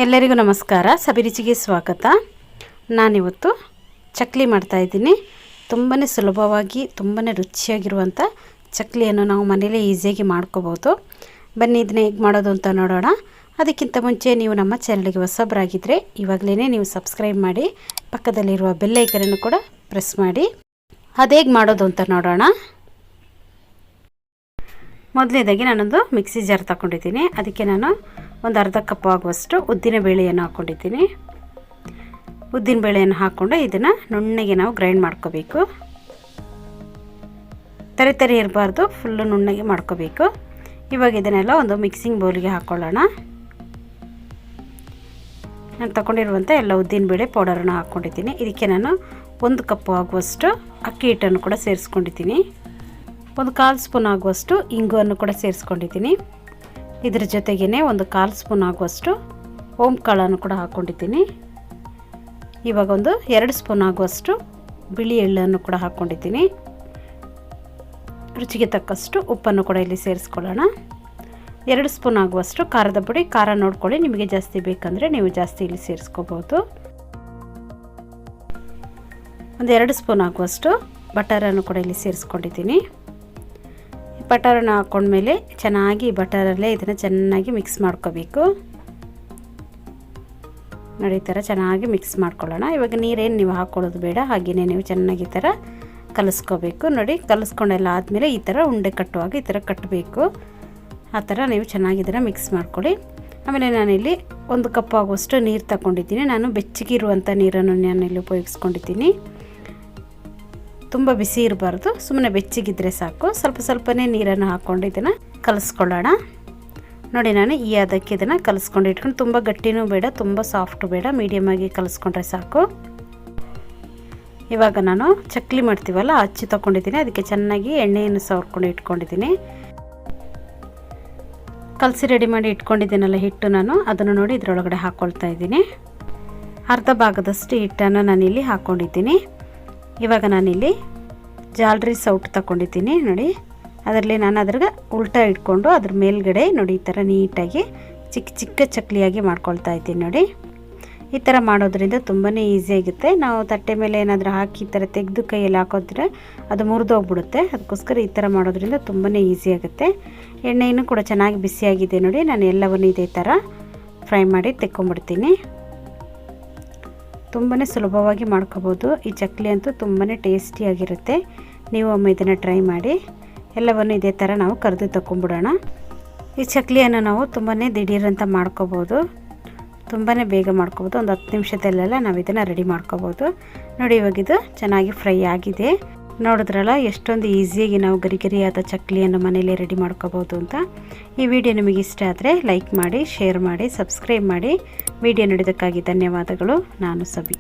ಎಲ್ಲರಿಗೂ ನಮಸ್ಕಾರ. ಸಬಿ ರುಚಿಗೆ ಸ್ವಾಗತ. ನಾನಿವತ್ತು ಚಕ್ಲಿ ಮಾಡ್ತಾಯಿದ್ದೀನಿ. ತುಂಬಾ ಸುಲಭವಾಗಿ ತುಂಬಾ ರುಚಿಯಾಗಿರುವಂಥ ಚಕ್ಲಿಯನ್ನು ನಾವು ಮನೆಯಲ್ಲೇ ಈಸಿಯಾಗಿ ಮಾಡ್ಕೋಬೋದು. ಬನ್ನಿ ಇದನ್ನ ಹೇಗೆ ಮಾಡೋದು ಅಂತ ನೋಡೋಣ. ಅದಕ್ಕಿಂತ ಮುಂಚೆ ನೀವು ನಮ್ಮ ಚಾನಲ್ಗೆ ಹೊಸಬರಾಗಿದ್ದರೆ ಇವಾಗಲೇ ನೀವು ಸಬ್ಸ್ಕ್ರೈಬ್ ಮಾಡಿ, ಪಕ್ಕದಲ್ಲಿರುವ ಬೆಲ್ ಐಕನನ್ನು ಕೂಡ ಪ್ರೆಸ್ ಮಾಡಿ. ಅದು ಹೇಗೆ ಮಾಡೋದು ಅಂತ ನೋಡೋಣ. ಮೊದಲನೇದಾಗಿ ನಾನೊಂದು ಮಿಕ್ಸಿ ಜಾರ್ ತಗೊಂಡಿದ್ದೀನಿ. ಅದಕ್ಕೆ ನಾನು ಒಂದು ಅರ್ಧ ಕಪ್ ಆಗುವಷ್ಟು ಉದ್ದಿನ ಬೇಳೆಯನ್ನು ಹಾಕ್ಕೊಂಡಿದ್ದೀನಿ. ಉದ್ದಿನ ಬೇಳೆಯನ್ನು ಹಾಕ್ಕೊಂಡು ಇದನ್ನು ನುಣ್ಣಗೆ ನಾವು ಗ್ರೈಂಡ್ ಮಾಡ್ಕೋಬೇಕು. ತರಿ ಇರಬಾರ್ದು, ಫುಲ್ಲು ನುಣ್ಣಗೆ ಮಾಡ್ಕೋಬೇಕು. ಇವಾಗ ಇದನ್ನೆಲ್ಲ ಒಂದು ಮಿಕ್ಸಿಂಗ್ ಬೌಲಿಗೆ ಹಾಕ್ಕೊಳ್ಳೋಣ. ನಾನು ತಗೊಂಡಿರುವಂಥ ಎಲ್ಲ ಉದ್ದಿನ ಬೇಳೆ ಪೌಡರನ್ನು ಹಾಕ್ಕೊಂಡಿದ್ದೀನಿ. ಇದಕ್ಕೆ ನಾನು 1 ಕಪ್ ಆಗುವಷ್ಟು ಅಕ್ಕಿ ಹಿಟ್ಟನ್ನು ಕೂಡ ಸೇರಿಸ್ಕೊಂಡಿದ್ದೀನಿ. 1/4 ಸ್ಪೂನ್ ಆಗುವಷ್ಟು ಇಂಗುವನ್ನು ಕೂಡ ಸೇರಿಸ್ಕೊಂಡಿದ್ದೀನಿ. ಇದರ ಜೊತೆಗೇ 1/4 ಸ್ಪೂನ್ ಆಗುವಷ್ಟು ಓಂಕಾಳನ್ನು ಕೂಡ ಹಾಕ್ಕೊಂಡಿದ್ದೀನಿ. ಇವಾಗ 2 ಸ್ಪೂನ್ ಆಗುವಷ್ಟು ಬಿಳಿ ಎಳ್ಳನ್ನು ಕೂಡ ಹಾಕ್ಕೊಂಡಿದ್ದೀನಿ. ರುಚಿಗೆ ತಕ್ಕಷ್ಟು ಉಪ್ಪನ್ನು ಕೂಡ ಇಲ್ಲಿ ಸೇರಿಸ್ಕೊಳ್ಳೋಣ. 2 ಸ್ಪೂನ್ ಆಗುವಷ್ಟು ಖಾರದ ಪುಡಿ. ಖಾರ ನೋಡ್ಕೊಳ್ಳಿ, ನಿಮಗೆ ಜಾಸ್ತಿ ಬೇಕಂದರೆ ನೀವು ಜಾಸ್ತಿ ಇಲ್ಲಿ ಸೇರಿಸ್ಕೋಬೋದು. 2 ಸ್ಪೂನ್ ಆಗುವಷ್ಟು ಬಟರನ್ನು ಕೂಡ ಇಲ್ಲಿ ಸೇರಿಸ್ಕೊಂಡಿದ್ದೀನಿ. ಬಟರನ್ನು ಹಾಕ್ಕೊಂಡ್ಮೇಲೆ ಚೆನ್ನಾಗಿ ಬಟರಲ್ಲೇ ಇದನ್ನು ಚೆನ್ನಾಗಿ ಮಿಕ್ಸ್ ಮಾಡ್ಕೋಬೇಕು. ನೋಡಿ, ಈ ಥರ ಚೆನ್ನಾಗಿ ಮಿಕ್ಸ್ ಮಾಡ್ಕೊಳ್ಳೋಣ. ಇವಾಗ ನೀರೇನು ನೀವು ಹಾಕ್ಕೊಳ್ಳೋದು ಬೇಡ, ಹಾಗೆಯೇ ನೀವು ಚೆನ್ನಾಗಿ ಈ ಥರ ಕಲಿಸ್ಕೋಬೇಕು. ನೋಡಿ, ಕಲಿಸ್ಕೊಂಡೆಲ್ಲ ಆದಮೇಲೆ ಈ ಥರ ಉಂಡೆ ಕಟ್ಟುವಾಗ ಈ ಥರ ಕಟ್ಟಬೇಕು. ಆ ಥರ ನೀವು ಚೆನ್ನಾಗಿ ಇದನ್ನು ಮಿಕ್ಸ್ ಮಾಡ್ಕೊಳ್ಳಿ. ಆಮೇಲೆ ನಾನಿಲ್ಲಿ 1 ಕಪ್ ಆಗುವಷ್ಟು ನೀರು ತಗೊಂಡಿದ್ದೀನಿ. ನಾನು ಬೆಚ್ಚಗಿರುವಂಥ ನೀರನ್ನು ನಾನಿಲ್ಲಿ ಉಪಯೋಗಿಸ್ಕೊಂಡಿದ್ದೀನಿ. ತುಂಬ ಬಿಸಿ ಇರಬಾರ್ದು, ಸುಮ್ಮನೆ ಬೆಚ್ಚಗಿದ್ರೆ ಸಾಕು. ಸ್ವಲ್ಪನೇ ನೀರನ್ನು ಹಾಕ್ಕೊಂಡು ಇದನ್ನು ಕಲಿಸ್ಕೊಳ್ಳೋಣ. ನೋಡಿ, ನಾನು ಈ ಅದಕ್ಕೆ ಇದನ್ನು ಕಲಿಸ್ಕೊಂಡು ಇಟ್ಕೊಂಡು, ತುಂಬ ಗಟ್ಟಿನೂ ಬೇಡ, ತುಂಬ ಸಾಫ್ಟು ಬೇಡ, ಮೀಡಿಯಮಾಗಿ ಕಲಿಸ್ಕೊಂಡ್ರೆ ಸಾಕು. ಇವಾಗ ನಾನು ಚಕ್ಲಿ ಮಾಡ್ತೀವಲ್ಲ, ಅಚ್ಚಿ ತೊಗೊಂಡಿದ್ದೀನಿ. ಅದಕ್ಕೆ ಚೆನ್ನಾಗಿ ಎಣ್ಣೆಯನ್ನು ಸವರ್ಕೊಂಡು ಇಟ್ಕೊಂಡಿದ್ದೀನಿ. ಕಲಸಿ ರೆಡಿ ಮಾಡಿ ಇಟ್ಕೊಂಡಿದ್ದೀನಲ್ಲ ಹಿಟ್ಟು, ನಾನು ಅದನ್ನು ನೋಡಿ ಇದರೊಳಗಡೆ ಹಾಕ್ಕೊಳ್ತಾ ಇದ್ದೀನಿ. ಅರ್ಧ ಭಾಗದಷ್ಟು ಹಿಟ್ಟನ್ನು ನಾನಿಲ್ಲಿ ಹಾಕ್ಕೊಂಡಿದ್ದೀನಿ. ಇವಾಗ ನಾನಿಲ್ಲಿ ಜಾಲರಿ ಸೌಟು ತಗೊಂಡಿದ್ದೀನಿ. ನೋಡಿ, ಅದರಲ್ಲಿ ನಾನು ಅದ್ರಾಗ ಉಲ್ಟಾ ಇಟ್ಕೊಂಡು ಅದ್ರ ಮೇಲ್ಗಡೆ ನೋಡಿ ಈ ಥರ ನೀಟಾಗಿ ಚಿಕ್ಕ ಚಕ್ಲಿಯಾಗಿ ಮಾಡ್ಕೊಳ್ತಾ ಇದ್ದೀನಿ. ನೋಡಿ, ಈ ಥರ ಮಾಡೋದ್ರಿಂದ ತುಂಬಾ ಈಸಿಯಾಗುತ್ತೆ. ನಾವು ತಟ್ಟೆ ಮೇಲೆ ಏನಾದರೂ ಹಾಕಿ ಈ ಥರ ತೆಗೆದು ಕೈಯಲ್ಲಿ ಹಾಕೋದ್ರೆ ಅದು ಮುರಿದೋಗ್ಬಿಡುತ್ತೆ. ಅದಕ್ಕೋಸ್ಕರ ಈ ಥರ ಮಾಡೋದ್ರಿಂದ ತುಂಬಾ ಈಸಿಯಾಗುತ್ತೆ. ಎಣ್ಣೆಯನ್ನು ಕೂಡ ಚೆನ್ನಾಗಿ ಬಿಸಿಯಾಗಿದೆ. ನೋಡಿ, ನಾನು ಎಲ್ಲವನ್ನು ಇದೇ ಥರ ಫ್ರೈ ಮಾಡಿ ತೆಕ್ಕೊಂಬಿಡ್ತೀನಿ. ತುಂಬಾ ಸುಲಭವಾಗಿ ಮಾಡ್ಕೋಬೋದು. ಈ ಚಕ್ಲಿ ಅಂತೂ ತುಂಬಾ ಟೇಸ್ಟಿಯಾಗಿರುತ್ತೆ. ನೀವು ಒಮ್ಮೆ ಇದನ್ನು ಟ್ರೈ ಮಾಡಿ. ಎಲ್ಲವನ್ನು ಇದೇ ಥರ ನಾವು ಕರೆದು ತಗೊಂಡ್ಬಿಡೋಣ. ಈ ಚಕ್ಲಿಯನ್ನು ನಾವು ತುಂಬಾ ದಿಢೀರಂತ ಮಾಡ್ಕೋಬೋದು, ತುಂಬಾ ಬೇಗ ಮಾಡ್ಕೋಬೋದು. ಒಂದು 10 ನಿಮಿಷದಲ್ಲೆಲ್ಲ ನಾವು ಇದನ್ನು ರೆಡಿ ಮಾಡ್ಕೋಬೋದು. ನೋಡಿ, ಇವಾಗ ಇದು ಚೆನ್ನಾಗಿ ಫ್ರೈ ಆಗಿದೆ. ನೋಡಿದ್ರಲ್ಲ ಎಷ್ಟೊಂದು ಈಸಿಯಾಗಿ ನಾವು ಗರಿಗರಿಯಾದ ಚಕ್ಲಿಯನ್ನು ಮನೆಯಲ್ಲೇ ರೆಡಿ ಮಾಡ್ಕೋಬೋದು ಅಂತ. ಈ ವಿಡಿಯೋ ನಿಮಗೆ ಇಷ್ಟ ಆದರೆ ಲೈಕ್ ಮಾಡಿ, ಶೇರ್ ಮಾಡಿ, ಸಬ್ಸ್ಕ್ರೈಬ್ ಮಾಡಿ. ವಿಡಿಯೋ ನೋಡಿದ್ದಕ್ಕಾಗಿ ಧನ್ಯವಾದಗಳು. ನಾನು ಸಬಿ.